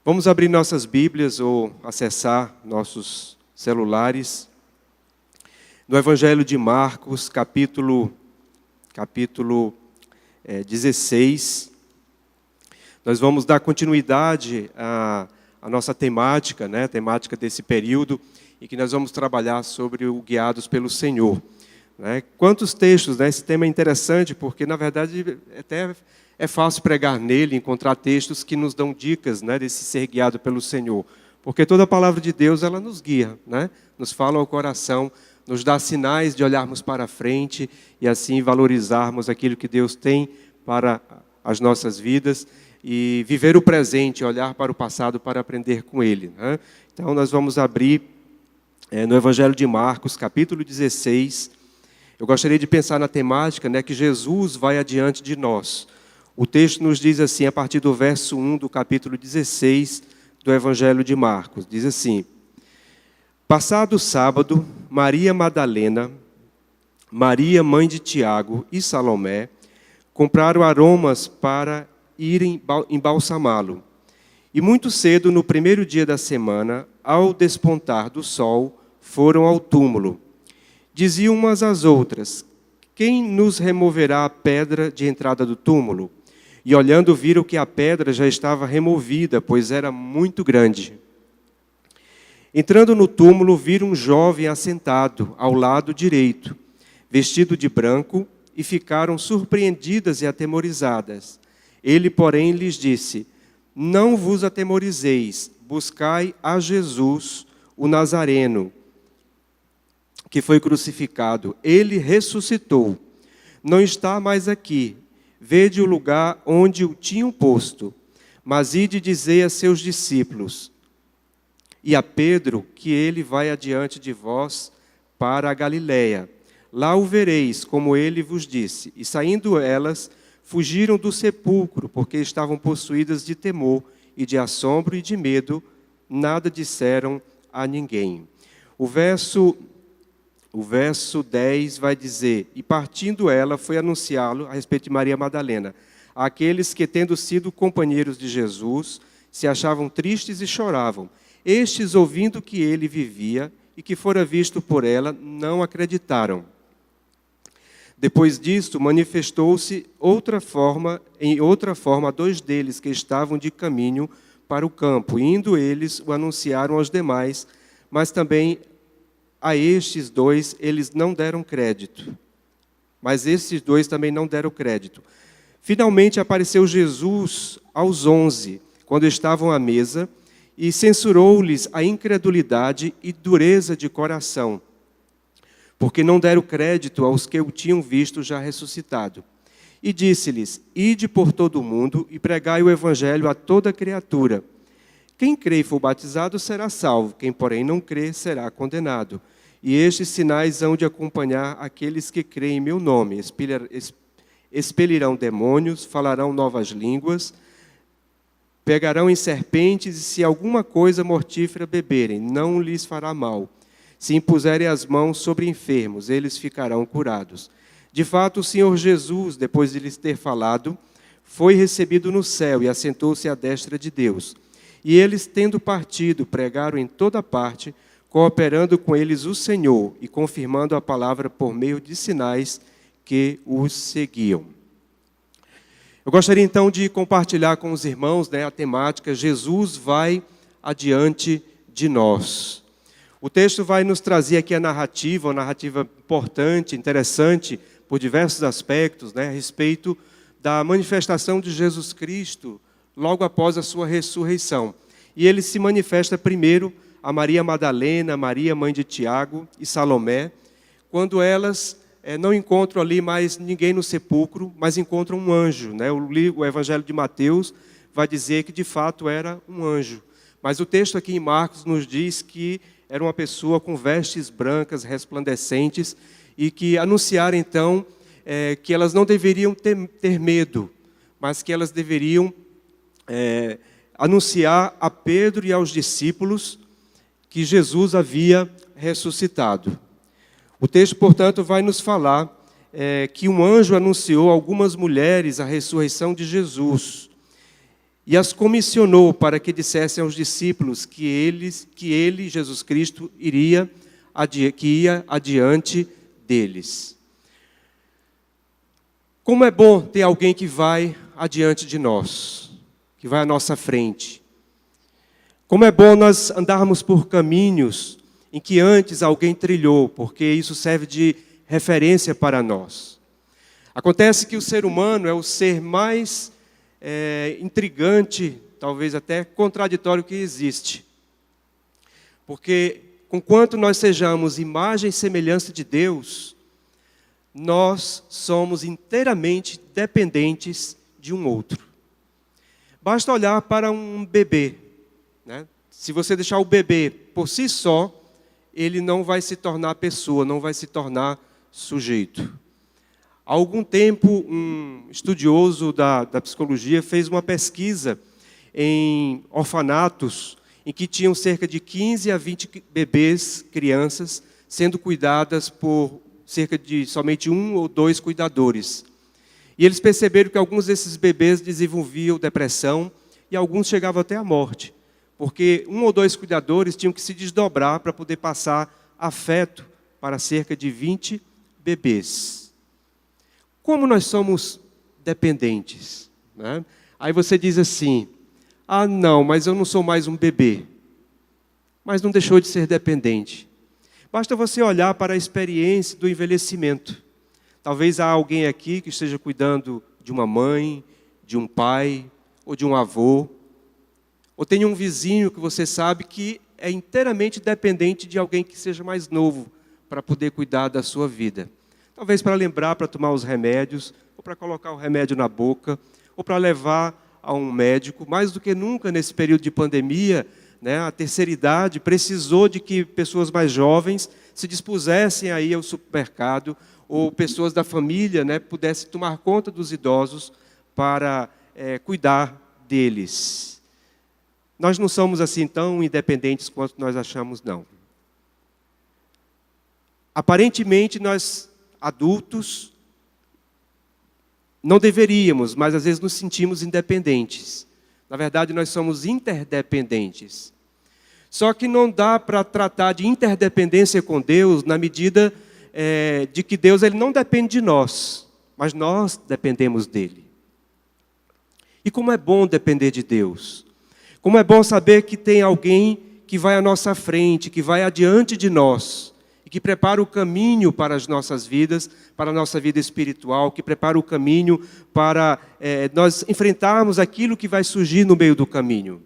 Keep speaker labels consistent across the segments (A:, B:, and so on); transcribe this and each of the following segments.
A: Vamos abrir nossas Bíblias ou acessar nossos celulares no Evangelho de Marcos, capítulo 16. Nós vamos dar continuidade à nossa temática, né? A temática desse período, em que nós vamos trabalhar sobre o Guiados pelo Senhor. Né? Quantos textos, né? Esse tema é interessante, porque, na verdade, até é fácil pregar nele, encontrar textos que nos dão dicas, né, desse ser guiado pelo Senhor. Porque toda a palavra de Deus, ela nos guia, né? Nos fala ao coração, nos dá sinais de olharmos para frente e assim valorizarmos aquilo que Deus tem para as nossas vidas e viver o presente, olhar para o passado para aprender com Ele. Né? Então, nós vamos abrir no Evangelho de Marcos, capítulo 16. Eu gostaria de pensar na temática, né, que Jesus vai adiante de nós. O texto nos diz assim, a partir do verso 1 do capítulo 16 do Evangelho de Marcos. Diz assim: Passado o sábado, Maria Madalena, Maria, mãe de Tiago e Salomé, compraram aromas para irem embalsamá-lo. E muito cedo, no primeiro dia da semana, ao despontar do sol, foram ao túmulo. Diziam umas às outras: Quem nos removerá a pedra de entrada do túmulo? E olhando viram que a pedra já estava removida, pois era muito grande. Entrando no túmulo, viram um jovem assentado ao lado direito, vestido de branco, e ficaram surpreendidas e atemorizadas. Ele, porém, lhes disse: Não vos atemorizeis, buscai a Jesus, o Nazareno, que foi crucificado. Ele ressuscitou. Não está mais aqui. Vede o lugar onde o tinham posto. Mas ide dizer a seus discípulos e a Pedro que ele vai adiante de vós para a Galiléia. Lá o vereis, como ele vos disse. E saindo elas, fugiram do sepulcro, porque estavam possuídas de temor e de assombro e de medo. Nada disseram a ninguém. O verso 10 vai dizer: E partindo ela, foi anunciá-lo, a respeito de Maria Madalena, àqueles que, tendo sido companheiros de Jesus, se achavam tristes e choravam. Estes, ouvindo que ele vivia e que fora visto por ela, não acreditaram. Depois disto, manifestou-se em outra forma, a dois deles que estavam de caminho para o campo. Indo eles, o anunciaram aos demais, mas também a estes dois eles não deram crédito. Mas estes dois também não deram crédito. Finalmente apareceu Jesus aos 11, quando estavam à mesa, e censurou-lhes a incredulidade e dureza de coração, porque não deram crédito aos que o tinham visto já ressuscitado. E disse-lhes: Ide por todo o mundo e pregai o evangelho a toda criatura. Quem crê e for batizado será salvo, quem, porém, não crê será condenado. E estes sinais hão de acompanhar aqueles que creem em meu nome. Expelirão demônios, falarão novas línguas, pegarão em serpentes, e se alguma coisa mortífera beberem, não lhes fará mal. Se impuserem as mãos sobre enfermos, eles ficarão curados. De fato, o Senhor Jesus, depois de lhes ter falado, foi recebido no céu e assentou-se à destra de Deus. E eles, tendo partido, pregaram em toda parte, cooperando com eles o Senhor e confirmando a palavra por meio de sinais que os seguiam. Eu gostaria então de compartilhar com os irmãos, né, a temática Jesus vai adiante de nós. O texto vai nos trazer aqui uma narrativa importante, interessante, por diversos aspectos, né, a respeito da manifestação de Jesus Cristo logo após a sua ressurreição. E ele se manifesta primeiro a Maria Madalena, Maria, mãe de Tiago e Salomé, quando elas não encontram ali mais ninguém no sepulcro, mas encontram um anjo. Né? O Evangelho de Mateus vai dizer que de fato era um anjo. Mas o texto aqui em Marcos nos diz que era uma pessoa com vestes brancas, resplandecentes, e que anunciaram então que elas não deveriam ter medo, mas que elas deveriam anunciar a Pedro e aos discípulos que Jesus havia ressuscitado. O texto, portanto, vai nos falar que um anjo anunciou a algumas mulheres a ressurreição de Jesus. e as comissionou para que dissessem aos discípulos que ele, Jesus Cristo, que ia adiante deles. Como é bom ter alguém que vai adiante de nós, que vai à nossa frente. Como é bom nós andarmos por caminhos em que antes alguém trilhou, porque isso serve de referência para nós. Acontece que o ser humano é o ser mais intrigante, talvez até contraditório que existe. Porque, conquanto nós sejamos imagem e semelhança de Deus, nós somos inteiramente dependentes de um outro. Basta olhar para um bebê, né? Se você deixar o bebê por si só, ele não vai se tornar pessoa, não vai se tornar sujeito. Há algum tempo, um estudioso da psicologia fez uma pesquisa em orfanatos, em que tinham cerca de 15 a 20 bebês, crianças, sendo cuidadas por cerca de somente 1 ou 2 cuidadores. E eles perceberam que alguns desses bebês desenvolviam depressão e alguns chegavam até à morte, porque 1 ou 2 cuidadores tinham que se desdobrar para poder passar afeto para cerca de 20 bebês. Como nós somos dependentes, né? Aí você diz assim, não, mas eu não sou mais um bebê. Mas não deixou de ser dependente. Basta você olhar para a experiência do envelhecimento. Talvez há alguém aqui que esteja cuidando de uma mãe, de um pai, ou de um avô. Ou tenha um vizinho que você sabe que é inteiramente dependente de alguém que seja mais novo para poder cuidar da sua vida. Talvez para lembrar, para tomar os remédios, ou para colocar o remédio na boca, ou para levar a um médico. Mais do que nunca nesse período de pandemia, né, a terceira idade precisou de que pessoas mais jovens se dispusessem a ir ao supermercado, ou pessoas da família, né, pudessem tomar conta dos idosos para cuidar deles. Nós não somos assim tão independentes quanto nós achamos, não. Aparentemente, nós, adultos, não deveríamos, mas às vezes nos sentimos independentes. Na verdade, nós somos interdependentes. Só que não dá para tratar de interdependência com Deus na medida de que Deus ele não depende de nós, mas nós dependemos dele. E como é bom depender de Deus. Como é bom saber que tem alguém que vai à nossa frente, que vai adiante de nós, e que prepara o caminho para as nossas vidas, para a nossa vida espiritual, que prepara o caminho para nós enfrentarmos aquilo que vai surgir no meio do caminho.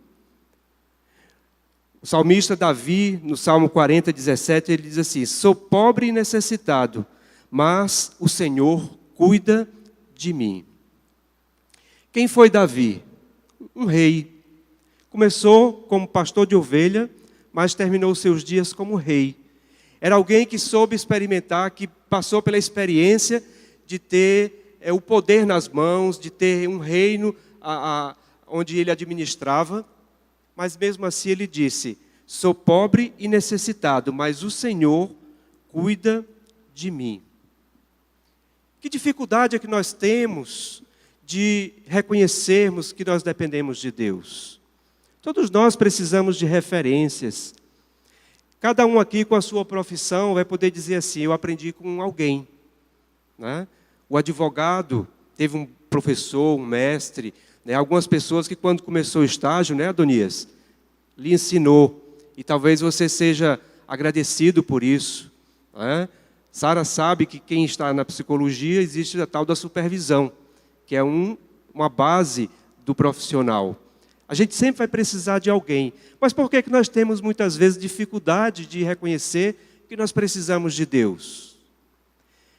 A: O salmista Davi, no Salmo 40, 17, ele diz assim, sou pobre e necessitado, mas o Senhor cuida de mim. Quem foi Davi? Um rei. Começou como pastor de ovelha, mas terminou seus dias como rei. Era alguém que soube experimentar, que passou pela experiência de ter o poder nas mãos, de ter um reino onde ele administrava. Mas mesmo assim ele disse, sou pobre e necessitado, mas o Senhor cuida de mim. Que dificuldade é que nós temos de reconhecermos que nós dependemos de Deus? Todos nós precisamos de referências. Cada um aqui com a sua profissão vai poder dizer assim, eu aprendi com alguém, né? O advogado teve um professor, um mestre, né? Algumas pessoas que quando começou o estágio, né, Adonias, lhe ensinou. E talvez você seja agradecido por isso, né? Sara sabe que quem está na psicologia existe a tal da supervisão, que é uma base do profissional. A gente sempre vai precisar de alguém. Mas por que nós temos muitas vezes dificuldade de reconhecer que nós precisamos de Deus?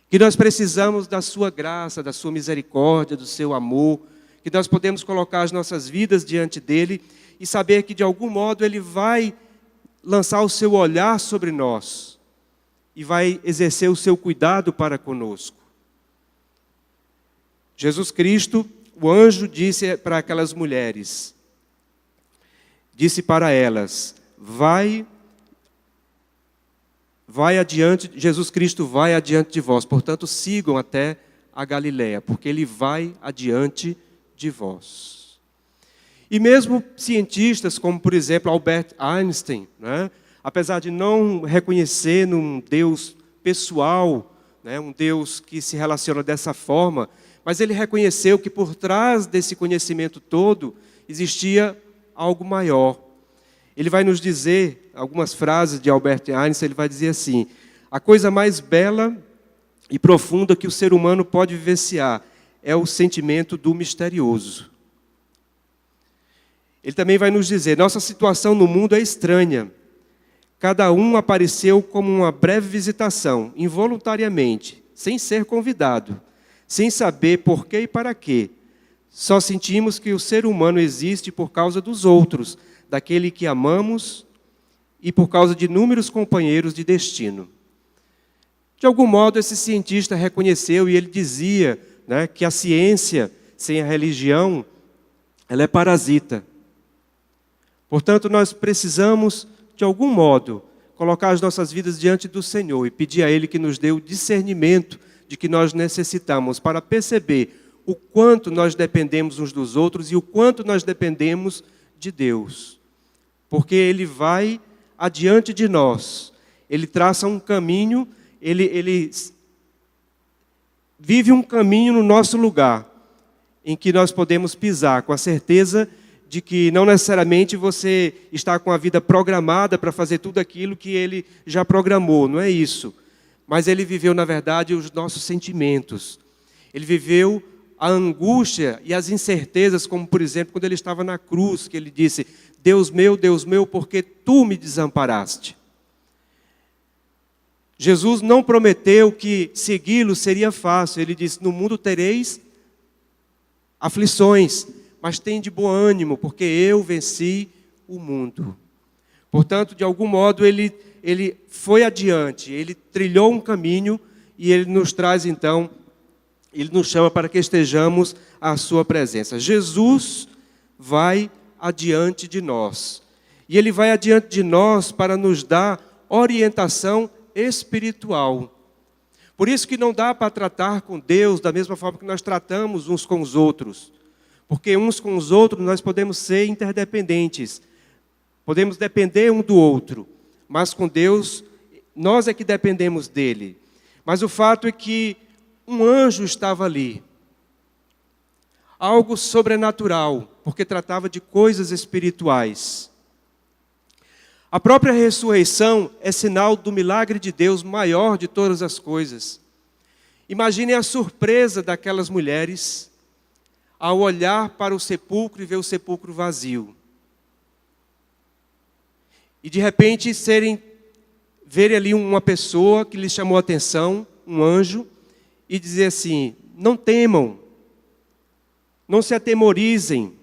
A: Que nós precisamos da sua graça, da sua misericórdia, do seu amor, que nós podemos colocar as nossas vidas diante dele e saber que de algum modo ele vai lançar o seu olhar sobre nós e vai exercer o seu cuidado para conosco. Jesus Cristo, o anjo disse para aquelas mulheres, disse para elas, vai adiante, Jesus Cristo vai adiante de vós, portanto sigam até a Galileia, porque ele vai adiante de vós. E mesmo cientistas como, por exemplo, Albert Einstein, né, apesar de não reconhecer num Deus pessoal, né, um Deus que se relaciona dessa forma, mas ele reconheceu que por trás desse conhecimento todo existia algo maior. Ele vai nos dizer, algumas frases de Albert Einstein, ele vai dizer assim: a coisa mais bela e profunda que o ser humano pode vivenciar é o sentimento do misterioso. Ele também vai nos dizer: nossa situação no mundo é estranha. Cada um apareceu como uma breve visitação, involuntariamente, sem ser convidado, sem saber por quê e para quê. Só sentimos que o ser humano existe por causa dos outros, daquele que amamos e por causa de inúmeros companheiros de destino. De algum modo, esse cientista reconheceu e ele dizia, né, que a ciência sem a religião, ela é parasita. Portanto, nós precisamos, de algum modo, colocar as nossas vidas diante do Senhor e pedir a Ele que nos dê o discernimento de que nós necessitamos para perceber o quanto nós dependemos uns dos outros e o quanto nós dependemos de Deus. Porque Ele vai adiante de nós, Ele traça um caminho, Ele vive um caminho no nosso lugar, em que nós podemos pisar com a certeza de que não necessariamente você está com a vida programada para fazer tudo aquilo que Ele já programou, não é isso. Mas Ele viveu, na verdade, os nossos sentimentos. Ele viveu a angústia e as incertezas, como, por exemplo, quando Ele estava na cruz, que Ele disse: Deus meu, por que Tu me desamparaste? Jesus não prometeu que segui-lo seria fácil. Ele disse: no mundo tereis aflições, mas tem de bom ânimo, porque eu venci o mundo. Portanto, de algum modo, ele foi adiante, ele trilhou um caminho e ele nos traz, então, ele nos chama para que estejamos à sua presença. Jesus vai adiante de nós. E ele vai adiante de nós para nos dar orientação espiritual. Por isso que não dá para tratar com Deus da mesma forma que nós tratamos uns com os outros. Porque uns com os outros nós podemos ser interdependentes. Podemos depender um do outro. Mas com Deus, nós é que dependemos dele. Mas o fato é que um anjo estava ali. Algo sobrenatural, porque tratava de coisas espirituais. A própria ressurreição é sinal do milagre de Deus maior de todas as coisas. Imaginem a surpresa daquelas mulheres ao olhar para o sepulcro e ver o sepulcro vazio. E de repente verem ali uma pessoa que lhes chamou a atenção, um anjo, e dizer assim: não temam, não se atemorizem,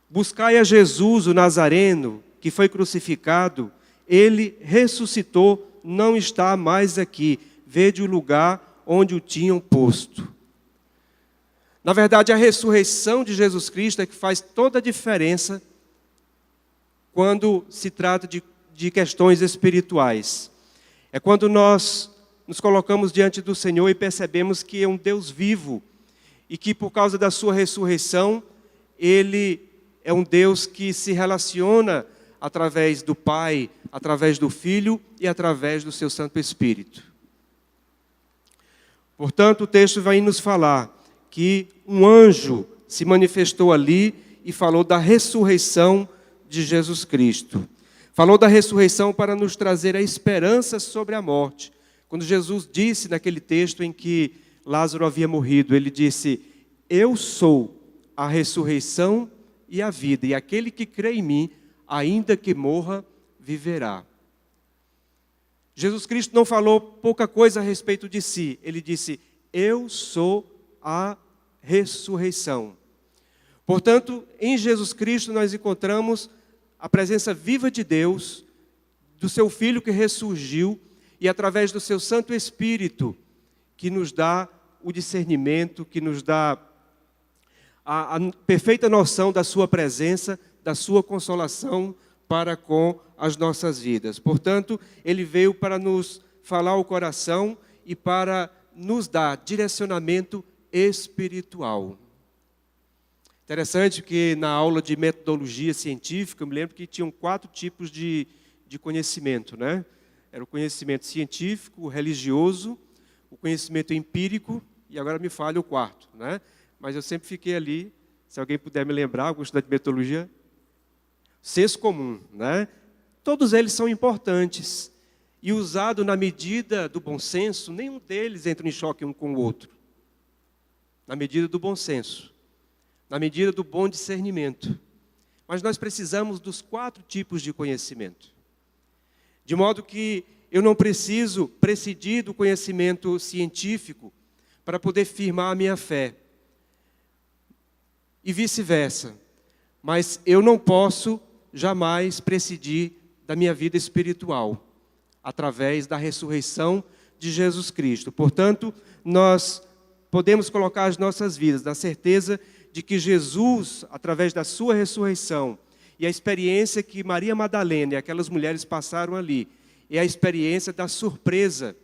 A: buscai a Jesus, o Nazareno, que foi crucificado, ele ressuscitou, não está mais aqui, vede o lugar onde o tinham posto. Na verdade, a ressurreição de Jesus Cristo é que faz toda a diferença quando se trata de questões espirituais. É quando nós nos colocamos diante do Senhor e percebemos que é um Deus vivo e que por causa da sua ressurreição, Ele é um Deus que se relaciona através do Pai, através do Filho e através do seu Santo Espírito. Portanto, o texto vai nos falar que um anjo se manifestou ali e falou da ressurreição de Jesus Cristo. Falou da ressurreição para nos trazer a esperança sobre a morte. Quando Jesus disse naquele texto em que Lázaro havia morrido, ele disse: eu sou a ressurreição e a vida, e aquele que crê em mim, ainda que morra, viverá. Jesus Cristo não falou pouca coisa a respeito de si. Ele disse: eu sou a ressurreição. Portanto, em Jesus Cristo nós encontramos a presença viva de Deus, do seu Filho que ressurgiu, e através do seu Santo Espírito, que nos dá o discernimento, que nos dá a perfeita noção da sua presença, da sua consolação para com as nossas vidas. Portanto, Ele veio para nos falar o coração e para nos dar direcionamento espiritual. Interessante que na aula de metodologia científica, eu me lembro que tinham 4 tipos de conhecimento, né? Era o conhecimento científico, o religioso, o conhecimento empírico, e agora me falha o 4º, né? Mas eu sempre fiquei ali, se alguém puder me lembrar, algum estudante de metodologia, senso comum, né? Todos eles são importantes, e usado na medida do bom senso, nenhum deles entra em choque um com o outro. Na medida do bom senso, na medida do bom discernimento. Mas nós precisamos dos 4 tipos de conhecimento. De modo que eu não preciso prescindir do conhecimento científico para poder firmar a minha fé. E vice-versa. Mas eu não posso jamais prescindir da minha vida espiritual, através da ressurreição de Jesus Cristo. Portanto, nós podemos colocar as nossas vidas na certeza de que Jesus, através da sua ressurreição, e a experiência que Maria Madalena e aquelas mulheres passaram ali, é a experiência da surpresa.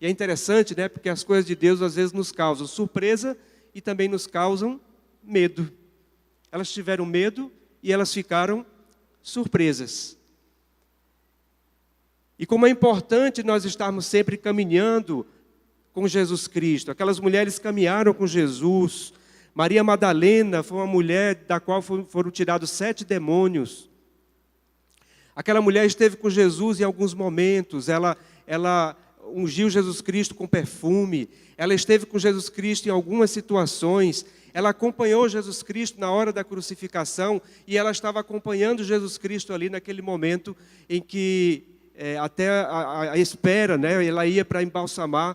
A: E é interessante, né, porque as coisas de Deus às vezes nos causam surpresa e também nos causam medo. Elas tiveram medo e elas ficaram surpresas. E como é importante nós estarmos sempre caminhando com Jesus Cristo. Aquelas mulheres caminharam com Jesus. Maria Madalena foi uma mulher da qual foram tirados 7 demônios. Aquela mulher esteve com Jesus em alguns momentos. Ela ungiu Jesus Cristo com perfume. Ela esteve com Jesus Cristo em algumas situações. Ela acompanhou Jesus Cristo na hora da crucificação. E ela estava acompanhando Jesus Cristo ali naquele momento em que, até a espera, né, ela ia para embalsamar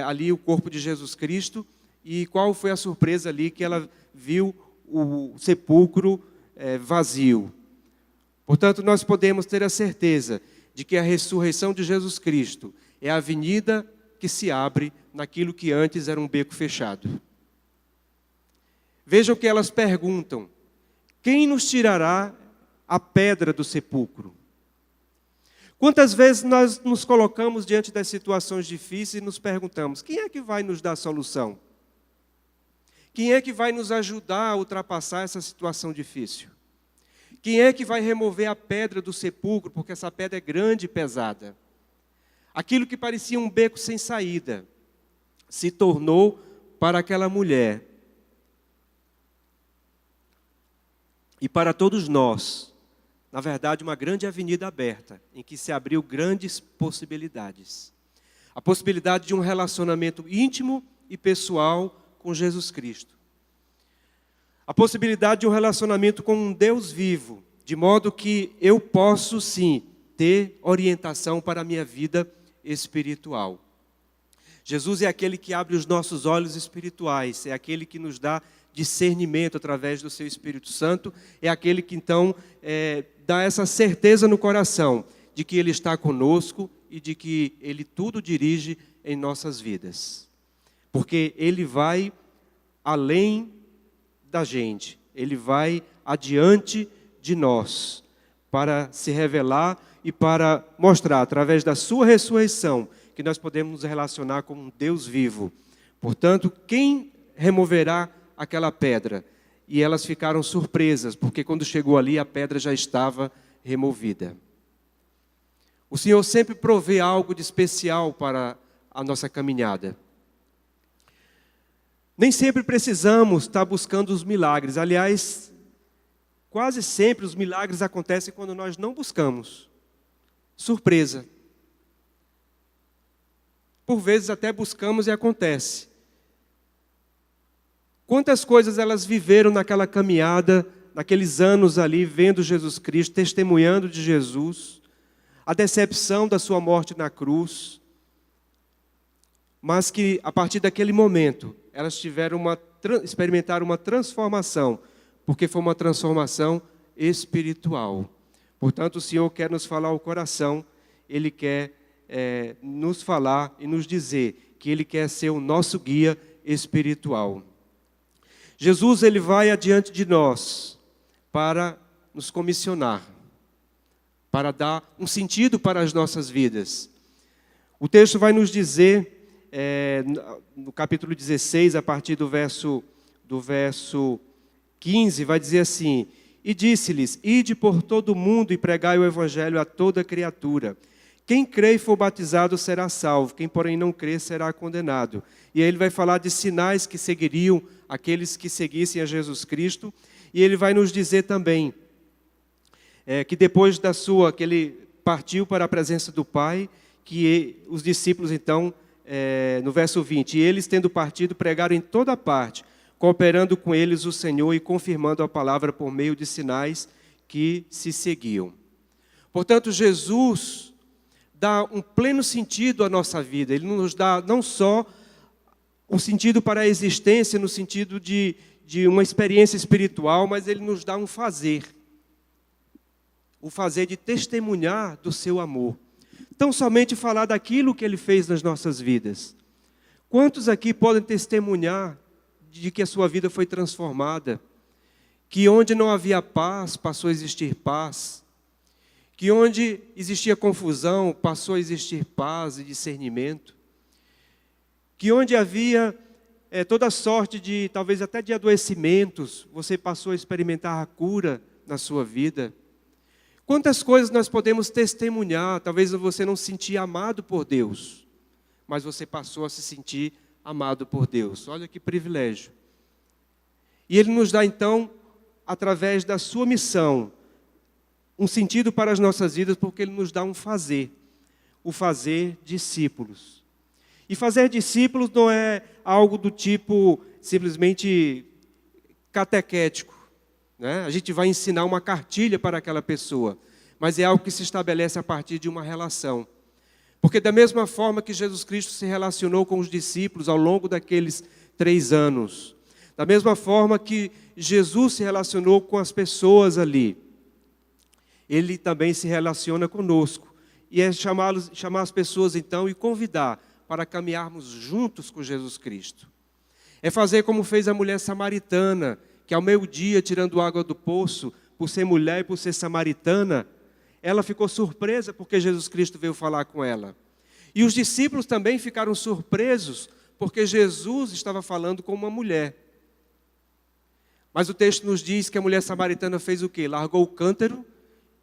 A: ali o corpo de Jesus Cristo. E qual foi a surpresa ali? Que ela viu o sepulcro vazio. Portanto, nós podemos ter a certeza de que a ressurreição de Jesus Cristo é a avenida que se abre naquilo que antes era um beco fechado. Vejam o que elas perguntam: quem nos tirará a pedra do sepulcro? Quantas vezes nós nos colocamos diante das situações difíceis e nos perguntamos: quem é que vai nos dar a solução? Quem é que vai nos ajudar a ultrapassar essa situação difícil? Quem é que vai remover a pedra do sepulcro, porque essa pedra é grande e pesada? Aquilo que parecia um beco sem saída, se tornou para aquela mulher e para todos nós, na verdade, uma grande avenida aberta, em que se abriu grandes possibilidades. A possibilidade de um relacionamento íntimo e pessoal com Jesus Cristo. A possibilidade de um relacionamento com um Deus vivo, de modo que eu posso sim ter orientação para a minha vida espiritual. Jesus é aquele que abre os nossos olhos espirituais, é aquele que nos dá discernimento através do seu Espírito Santo, é aquele que então dá essa certeza no coração de que Ele está conosco e de que Ele tudo dirige em nossas vidas. Porque Ele vai além da gente, Ele vai adiante de nós, para se revelar e para mostrar, através da sua ressurreição, que nós podemos nos relacionar com um Deus vivo. Portanto, quem removerá aquela pedra? E elas ficaram surpresas, porque quando chegou ali, a pedra já estava removida. O Senhor sempre provê algo de especial para a nossa caminhada. Nem sempre precisamos estar buscando os milagres. Aliás, quase sempre os milagres acontecem quando nós não buscamos. Surpresa. Por vezes até buscamos e acontece. Quantas coisas elas viveram naquela caminhada, naqueles anos ali, vendo Jesus Cristo, testemunhando de Jesus, a decepção da sua morte na cruz, mas que a partir daquele momento, elas experimentaram uma transformação, porque foi uma transformação espiritual. Portanto, o Senhor quer nos falar ao coração, Ele quer nos falar e nos dizer que Ele quer ser o nosso guia espiritual. Jesus, Ele vai adiante de nós para nos comissionar, para dar um sentido para as nossas vidas. O texto vai nos dizer, no capítulo 16, a partir do verso 15 vai dizer assim: e disse-lhes: ide por todo o mundo e pregai o evangelho a toda criatura. Quem crê e for batizado será salvo, quem porém não crê será condenado. E aí ele vai falar de sinais que seguiriam aqueles que seguissem a Jesus Cristo. E ele vai nos dizer também que depois que ele partiu para a presença do Pai, que os discípulos então, no verso 20, e eles tendo partido pregaram em toda parte, cooperando com eles o Senhor e confirmando a palavra por meio de sinais que se seguiam. Portanto, Jesus dá um pleno sentido à nossa vida. Ele nos dá não só um sentido para a existência, no sentido de uma experiência espiritual, mas ele nos dá um fazer. O fazer de testemunhar do seu amor. Tão somente falar daquilo que ele fez nas nossas vidas. Quantos aqui podem testemunhar de que a sua vida foi transformada? Que onde não havia paz, passou a existir paz. Que onde existia confusão, passou a existir paz e discernimento. Que onde havia toda sorte de, talvez até de adoecimentos, você passou a experimentar a cura na sua vida. Quantas coisas nós podemos testemunhar, talvez você não se sentia amado por Deus, mas você passou a se sentir amado por Deus. Olha que privilégio. E Ele nos dá então, através da sua missão, um sentido para as nossas vidas, porque Ele nos dá um fazer, o fazer discípulos. E fazer discípulos não é algo do tipo simplesmente catequético, né? A gente vai ensinar uma cartilha para aquela pessoa, mas é algo que se estabelece a partir de uma relação. Porque da mesma forma que Jesus Cristo se relacionou com os discípulos ao longo daqueles 3 anos, da mesma forma que Jesus se relacionou com as pessoas ali, Ele também se relaciona conosco. E é chamar as pessoas então e convidar para caminharmos juntos com Jesus Cristo. É fazer como fez a mulher samaritana, que ao meio-dia, tirando água do poço, por ser mulher e por ser samaritana, ela ficou surpresa porque Jesus Cristo veio falar com ela. E os discípulos também ficaram surpresos porque Jesus estava falando com uma mulher. Mas o texto nos diz que a mulher samaritana fez o quê? Largou o cântaro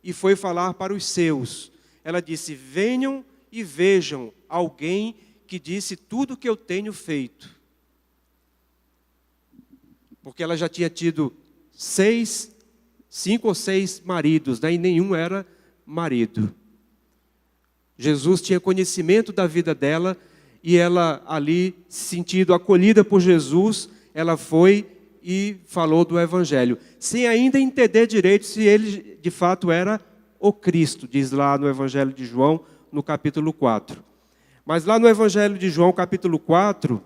A: e foi falar para os seus. Ela disse: venham e vejam alguém que disse tudo o que eu tenho feito. Porque ela já tinha tido 5 ou 6 maridos, né? E nenhum era marido. Jesus tinha conhecimento da vida dela e ela ali, se sentindo acolhida por Jesus, ela foi e falou do Evangelho, sem ainda entender direito se ele de fato era o Cristo, diz lá no Evangelho de João, no capítulo 4. Mas lá no Evangelho de João, capítulo 4,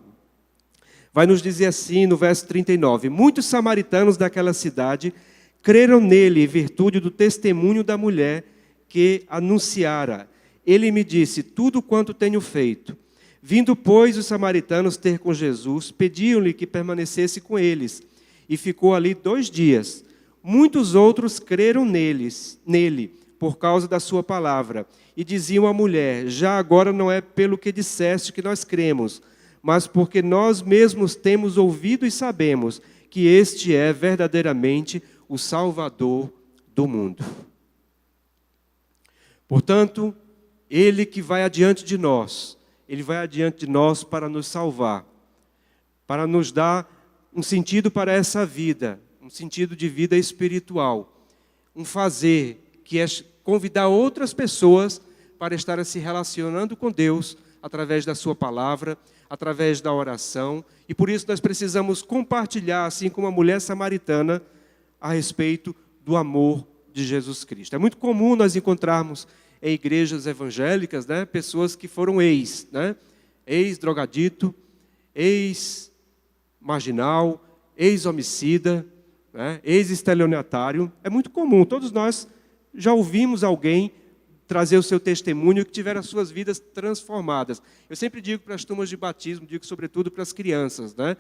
A: vai nos dizer assim, no verso 39, muitos samaritanos daquela cidade creram nele em virtude do testemunho da mulher que anunciara. Ele me disse tudo quanto tenho feito. Vindo, pois, os samaritanos ter com Jesus, pediam-lhe que permanecesse com eles. E ficou ali 2 dias. Muitos outros creram nele, por causa da sua palavra. E diziam à mulher: já agora não é pelo que disseste que nós cremos, mas porque nós mesmos temos ouvido e sabemos que este é verdadeiramente o Salvador do mundo. Portanto, Ele que vai adiante de nós, Ele vai adiante de nós para nos salvar, para nos dar um sentido para essa vida, um sentido de vida espiritual, um fazer que é convidar outras pessoas para estarem se relacionando com Deus através da sua palavra, através da oração, e por isso nós precisamos compartilhar, assim como a mulher samaritana, a respeito do amor de Jesus Cristo. É muito comum nós encontrarmos em igrejas evangélicas, né, pessoas que foram ex-drogadito, ex-marginal, ex-homicida, né, ex-estelionatário. É muito comum, todos nós já ouvimos alguém trazer o seu testemunho que tiveram as suas vidas transformadas. Eu sempre digo para as turmas de batismo, digo sobretudo para as crianças, né?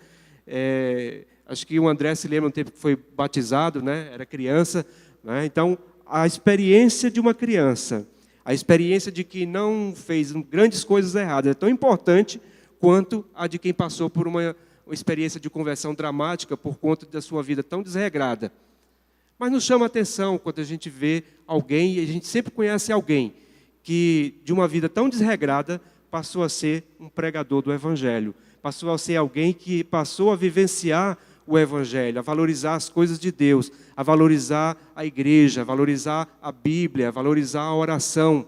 A: Acho que o André se lembra um tempo que foi batizado, né? Era criança, né? Então, a experiência de uma criança, a experiência de que não fez grandes coisas erradas, é tão importante quanto a de quem passou por uma experiência de conversão dramática por conta da sua vida tão desregrada. Mas nos chama a atenção quando a gente vê alguém, e a gente sempre conhece alguém, que de uma vida tão desregrada passou a ser um pregador do Evangelho. Passou a ser alguém que passou a vivenciar o Evangelho, a valorizar as coisas de Deus, a valorizar a igreja, a valorizar a Bíblia, a valorizar a oração.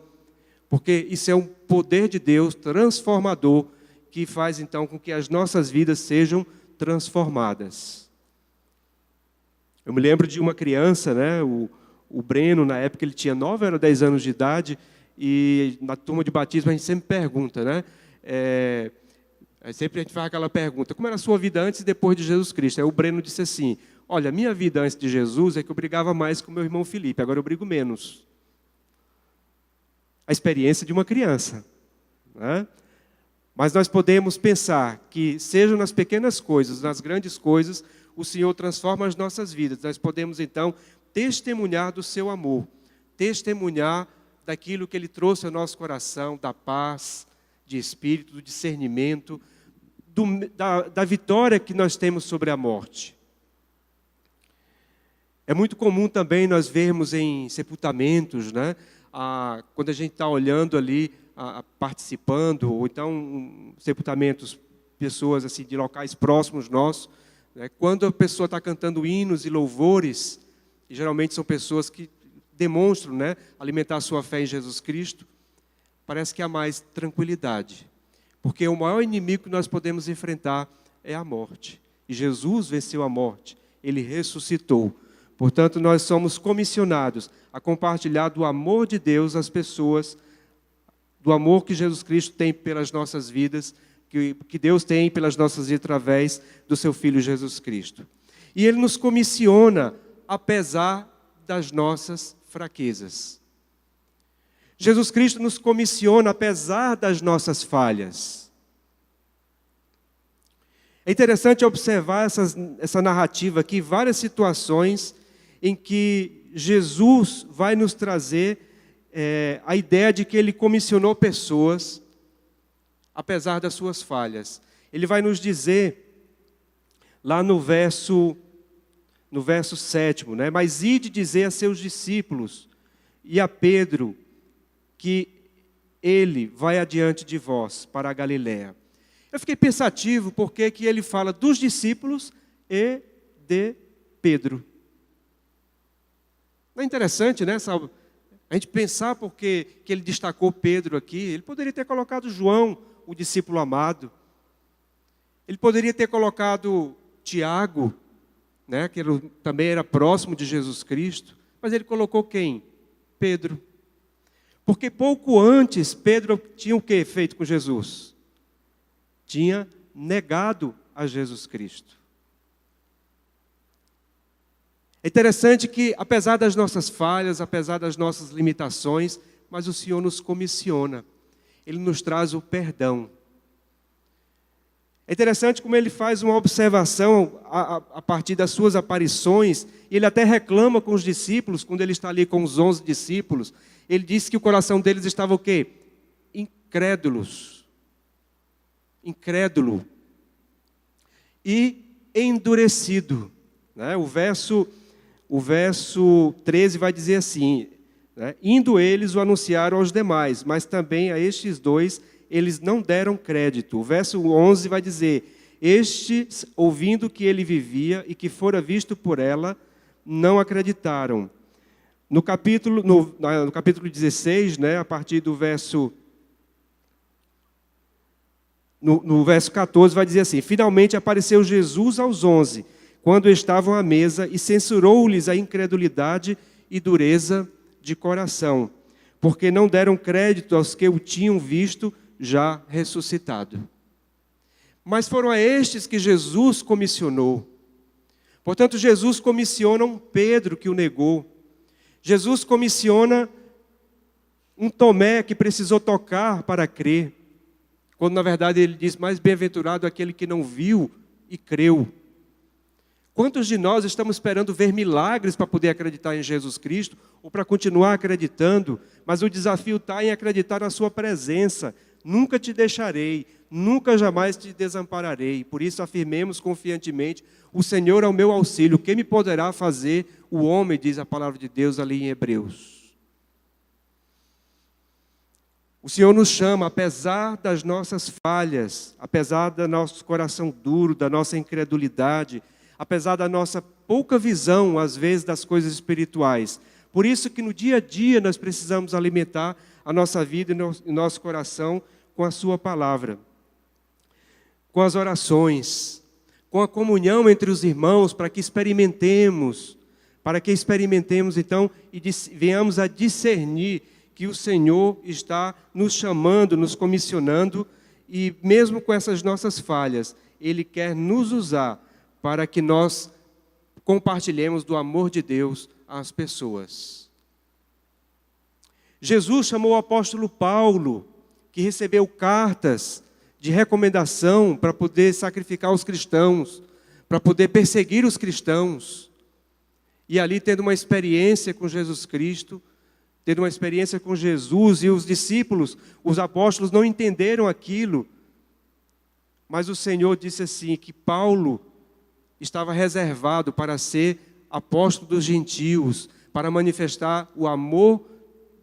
A: Porque isso é um poder de Deus transformador que faz então com que as nossas vidas sejam transformadas. Eu me lembro de uma criança, né, o Breno, na época ele tinha 9 ou 10 anos de idade, e na turma de batismo a gente sempre pergunta, né? Sempre a gente faz aquela pergunta: como era a sua vida antes e depois de Jesus Cristo? Aí o Breno disse assim: olha, a minha vida antes de Jesus é que eu brigava mais com meu irmão Felipe, agora eu brigo menos. A experiência de uma criança, né? Mas nós podemos pensar que, seja nas pequenas coisas, nas grandes coisas, o Senhor transforma as nossas vidas. Nós podemos, então, testemunhar do seu amor, testemunhar daquilo que Ele trouxe ao nosso coração, da paz de espírito, do discernimento, da vitória que nós temos sobre a morte. É muito comum também nós vermos em sepultamentos, né, quando a gente está olhando ali, participando, ou então sepultamentos, pessoas assim, de locais próximos nossos, né, quando a pessoa está cantando hinos e louvores, e geralmente são pessoas que demonstram, né, alimentar a sua fé em Jesus Cristo, parece que há mais tranquilidade. Porque o maior inimigo que nós podemos enfrentar é a morte. E Jesus venceu a morte, Ele ressuscitou. Portanto, nós somos comissionados a compartilhar do amor de Deus às pessoas, do amor que Jesus Cristo tem pelas nossas vidas, que Deus tem pelas nossas vidas através do seu Filho Jesus Cristo. E Ele nos comissiona apesar das nossas fraquezas. Jesus Cristo nos comissiona apesar das nossas falhas. É interessante observar essa narrativa aqui, várias situações em que Jesus vai nos trazer a ideia de que Ele comissionou pessoas apesar das suas falhas. Ele vai nos dizer, lá no verso 7, né? Mas ide dizer a seus discípulos e a Pedro que ele vai adiante de vós para a Galiléia. Eu fiquei pensativo porque que ele fala dos discípulos e de Pedro. Não é interessante, né? A gente pensar porque que ele destacou Pedro aqui. Ele poderia ter colocado João, o discípulo amado. Ele poderia ter colocado Tiago, né? Que também era próximo de Jesus Cristo. Mas ele colocou quem? Pedro. Porque pouco antes, Pedro tinha o que feito com Jesus? Tinha negado a Jesus Cristo. É interessante que, apesar das nossas falhas, apesar das nossas limitações, mas o Senhor nos comissiona. Ele nos traz o perdão. É interessante como ele faz uma observação a partir das suas aparições. E ele até reclama com os discípulos, quando ele está ali com os 11 discípulos. Ele disse que o coração deles estava o quê? Incrédulos. Incrédulo. E endurecido. Né? O verso 13 vai dizer assim, né? Indo eles o anunciaram aos demais, mas também a estes dois eles não deram crédito. O verso 11 vai dizer: estes, ouvindo que ele vivia e que fora visto por ela, não acreditaram. No capítulo 16, né, a partir do verso... No verso 14 vai dizer assim: finalmente apareceu Jesus aos 11, quando estavam à mesa, e censurou-lhes a incredulidade e dureza de coração, porque não deram crédito aos que o tinham visto já ressuscitado. Mas foram a estes que Jesus comissionou. Portanto, Jesus comissiona um Pedro que o negou. Jesus comissiona um Tomé que precisou tocar para crer, quando na verdade ele diz: mais bem-aventurado aquele que não viu e creu. Quantos de nós estamos esperando ver milagres para poder acreditar em Jesus Cristo, ou para continuar acreditando, mas o desafio está em acreditar na sua presença, nunca te deixarei, nunca jamais te desampararei. Por isso afirmemos confiantemente, o Senhor é o meu auxílio, quem me poderá fazer o homem, diz a palavra de Deus ali em Hebreus. O Senhor nos chama, apesar das nossas falhas, apesar do nosso coração duro, da nossa incredulidade, apesar da nossa pouca visão, às vezes, das coisas espirituais. Por isso que no dia a dia nós precisamos alimentar a nossa vida e o nosso coração com a sua palavra, com as orações, com a comunhão entre os irmãos, para que experimentemos então e venhamos a discernir que o Senhor está nos chamando, nos comissionando, e mesmo com essas nossas falhas, Ele quer nos usar para que nós compartilhemos do amor de Deus às pessoas. Jesus chamou o apóstolo Paulo, que recebeu cartas de recomendação para poder sacrificar os cristãos, para poder perseguir os cristãos, e ali tendo uma experiência com Jesus Cristo, tendo uma experiência com Jesus, e os discípulos, os apóstolos não entenderam aquilo, mas o Senhor disse assim, que Paulo estava reservado para ser apóstolo dos gentios, para manifestar o amor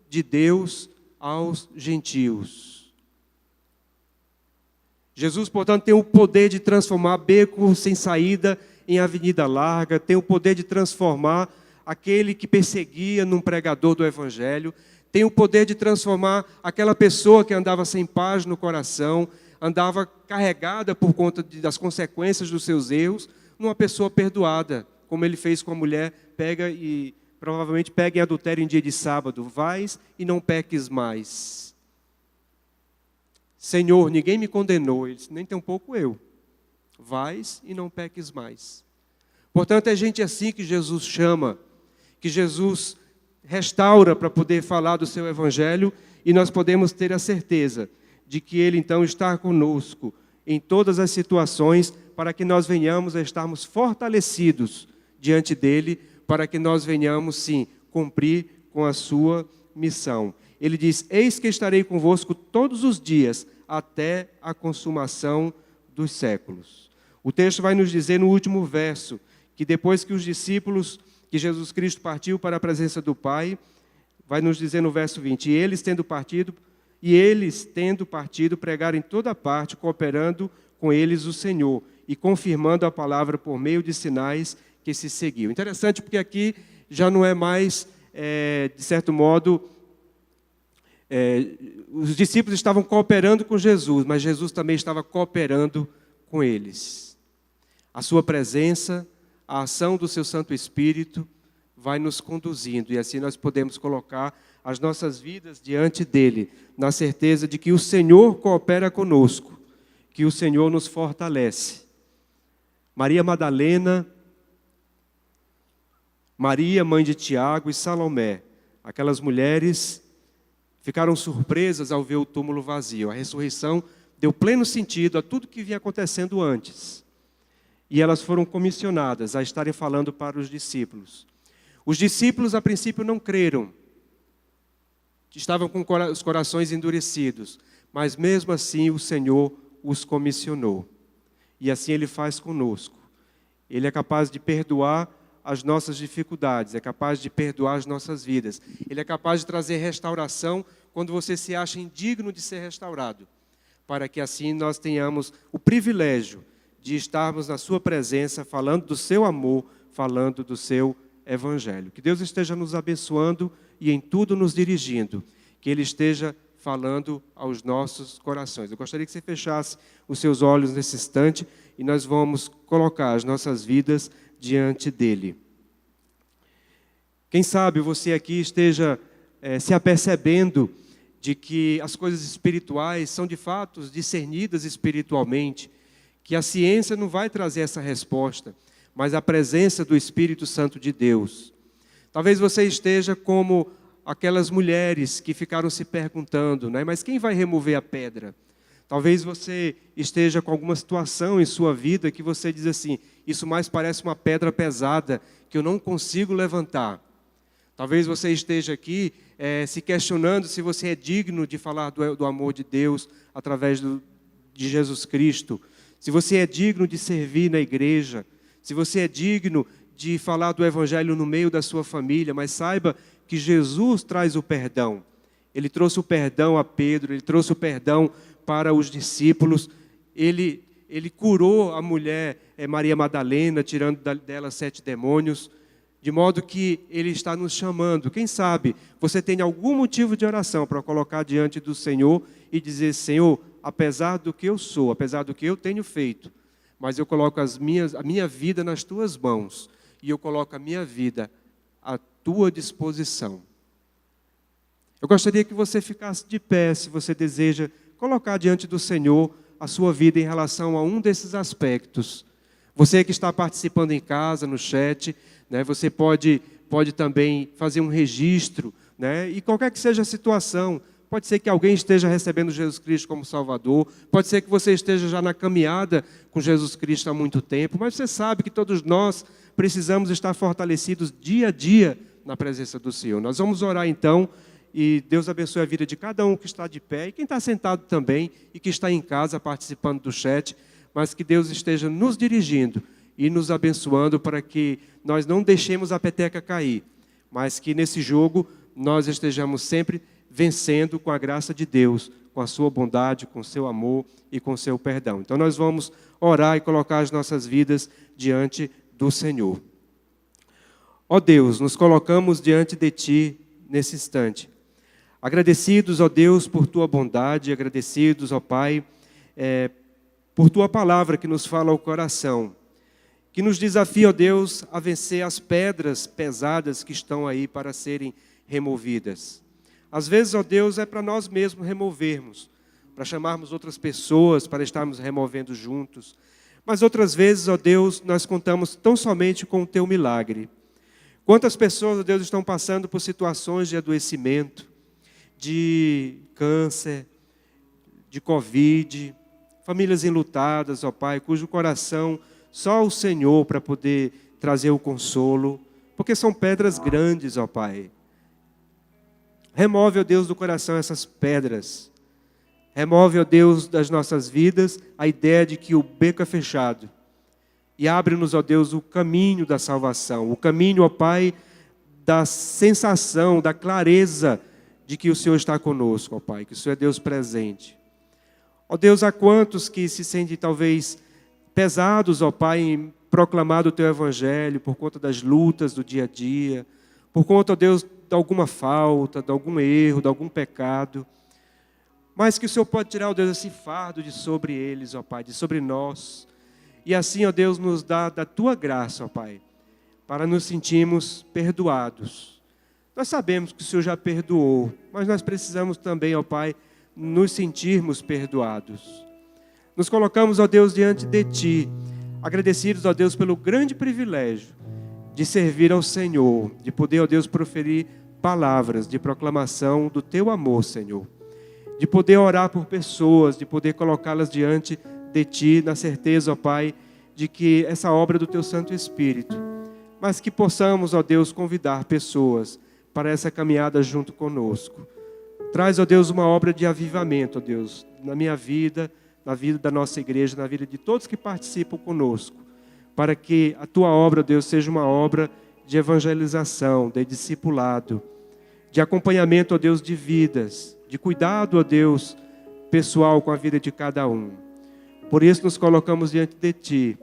A: de Deus aos gentios. Jesus, portanto, tem o poder de transformar beco sem saída em avenida larga, tem o poder de transformar aquele que perseguia num pregador do Evangelho, tem o poder de transformar aquela pessoa que andava sem paz no coração, andava carregada por conta das consequências dos seus erros, numa pessoa perdoada, como ele fez com a mulher, provavelmente pega em adultério em dia de sábado, vais e não peques mais. Senhor, ninguém me condenou, ele disse, nem tampouco eu, vais e não peques mais. Portanto, é gente assim que Jesus chama, que Jesus restaura para poder falar do seu Evangelho, e nós podemos ter a certeza de que Ele então está conosco em todas as situações, para que nós venhamos a estarmos fortalecidos diante dEle, para que nós venhamos, sim, cumprir com a sua missão. Ele diz, eis que estarei convosco todos os dias, até a consumação dos séculos. O texto vai nos dizer no último verso, que depois que os discípulos, que Jesus Cristo partiu para a presença do Pai, vai nos dizer no verso 20, e eles tendo partido, pregaram em toda parte, cooperando com eles o Senhor, e confirmando a palavra por meio de sinais que se seguiam. Interessante porque aqui já não é mais, de certo modo, os discípulos estavam cooperando com Jesus, mas Jesus também estava cooperando com eles. A sua presença, a ação do seu Santo Espírito vai nos conduzindo, e assim nós podemos colocar as nossas vidas diante dele, na certeza de que o Senhor coopera conosco, que o Senhor nos fortalece. Maria Madalena, Maria, mãe de Tiago, e Salomé, aquelas mulheres ficaram surpresas ao ver o túmulo vazio. A ressurreição deu pleno sentido a tudo que vinha acontecendo antes. E elas foram comissionadas a estarem falando para os discípulos. Os discípulos, a princípio, não creram. Estavam com os corações endurecidos. Mas, mesmo assim, o Senhor os comissionou. E assim Ele faz conosco. Ele é capaz de perdoar as nossas dificuldades, é capaz de perdoar as nossas vidas. Ele é capaz de trazer restauração quando você se acha indigno de ser restaurado. Para que assim nós tenhamos o privilégio de estarmos na sua presença, falando do seu amor, falando do seu Evangelho. Que Deus esteja nos abençoando e em tudo nos dirigindo. Que Ele esteja falando aos nossos corações. Eu gostaria que você fechasse os seus olhos nesse instante e nós vamos colocar as nossas vidas diante dEle. Quem sabe você aqui esteja se apercebendo de que as coisas espirituais são de fato discernidas espiritualmente, que a ciência não vai trazer essa resposta, mas a presença do Espírito Santo de Deus. Talvez você esteja como aquelas mulheres que ficaram se perguntando, né? Mas quem vai remover a pedra? Talvez você esteja com alguma situação em sua vida que você diz assim, isso mais parece uma pedra pesada que eu não consigo levantar. Talvez você esteja aqui se questionando se você é digno de falar do amor de Deus através de Jesus Cristo, se você é digno de servir na igreja, se você é digno de falar do Evangelho no meio da sua família, mas saiba que Jesus traz o perdão. Ele trouxe o perdão a Pedro, ele trouxe o perdão para os discípulos, ele curou a mulher Maria Madalena, tirando dela 7 demônios, de modo que Ele está nos chamando. Quem sabe você tem algum motivo de oração para colocar diante do Senhor e dizer: Senhor, apesar do que eu sou, apesar do que eu tenho feito, mas eu coloco a minha vida nas Tuas mãos e eu coloco a minha vida à Tua disposição. Eu gostaria que você ficasse de pé, se você deseja colocar diante do Senhor a sua vida em relação a um desses aspectos. Você que está participando em casa, no chat, né, você pode também fazer um registro, né, e qualquer que seja a situação, pode ser que alguém esteja recebendo Jesus Cristo como Salvador, pode ser que você esteja já na caminhada com Jesus Cristo há muito tempo, mas você sabe que todos nós precisamos estar fortalecidos dia a dia na presença do Senhor. Nós vamos orar então, e Deus abençoe a vida de cada um que está de pé e quem está sentado também e que está em casa participando do chat, mas que Deus esteja nos dirigindo e nos abençoando para que nós não deixemos a peteca cair, mas que nesse jogo nós estejamos sempre vencendo com a graça de Deus, com a sua bondade, com o seu amor e com o seu perdão. Então nós vamos orar e colocar as nossas vidas diante do Senhor. Ó Deus, nos colocamos diante de Ti nesse instante. Agradecidos, ó Deus, por Tua bondade, agradecidos, ó Pai, por Tua palavra que nos fala ao coração, que nos desafia, ó Deus, a vencer as pedras pesadas que estão aí para serem removidas. Às vezes, ó Deus, é para nós mesmos removermos, para chamarmos outras pessoas, para estarmos removendo juntos. Mas outras vezes, ó Deus, nós contamos tão somente com o Teu milagre. Quantas pessoas, ó Deus, estão passando por situações de adoecimento, de câncer, de Covid, famílias enlutadas, ó Pai, cujo coração só o Senhor para poder trazer o consolo, porque são pedras grandes, ó Pai. Remove, ó Deus, do coração essas pedras. Remove, ó Deus, das nossas vidas a ideia de que o beco é fechado. E abre-nos, ó Deus, o caminho da salvação, o caminho, ó Pai, da sensação, da clareza de que o Senhor está conosco, ó Pai, que o Senhor é Deus presente. Ó Deus, há quantos que se sentem talvez pesados, ó Pai, em proclamar o Teu Evangelho por conta das lutas do dia a dia, por conta, ó Deus, de alguma falta, de algum erro, de algum pecado, mas que o Senhor pode tirar, ó Deus, esse fardo de sobre eles, ó Pai, de sobre nós, e assim, ó Deus, nos dá da Tua graça, ó Pai, para nos sentirmos perdoados. Nós sabemos que o Senhor já perdoou, mas nós precisamos também, ó Pai, nos sentirmos perdoados. Nos colocamos, ó Deus, diante de Ti, agradecidos, ó Deus, pelo grande privilégio de servir ao Senhor, de poder, ó Deus, proferir palavras de proclamação do Teu amor, Senhor. De poder orar por pessoas, de poder colocá-las diante de Ti, na certeza, ó Pai, de que essa obra do Teu Santo Espírito, mas que possamos, ó Deus, convidar pessoas para essa caminhada junto conosco. Traz, ó Deus, uma obra de avivamento, ó Deus, na minha vida, na vida da nossa igreja, na vida de todos que participam conosco, para que a Tua obra, ó Deus, seja uma obra de evangelização, de discipulado, de acompanhamento, ó Deus, de vidas, de cuidado, ó Deus, pessoal com a vida de cada um. Por isso nos colocamos diante de Ti,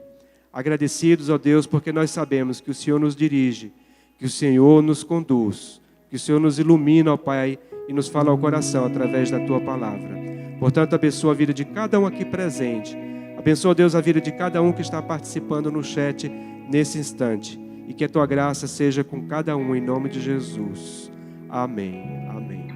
A: agradecidos, ó Deus, porque nós sabemos que o Senhor nos dirige, que o Senhor nos conduz, que o Senhor nos ilumina, ó Pai, e nos fala ao coração através da Tua palavra. Portanto, abençoa a vida de cada um aqui presente. Abençoa, Deus, a vida de cada um que está participando no chat nesse instante. E que a Tua graça seja com cada um, em nome de Jesus. Amém. Amém.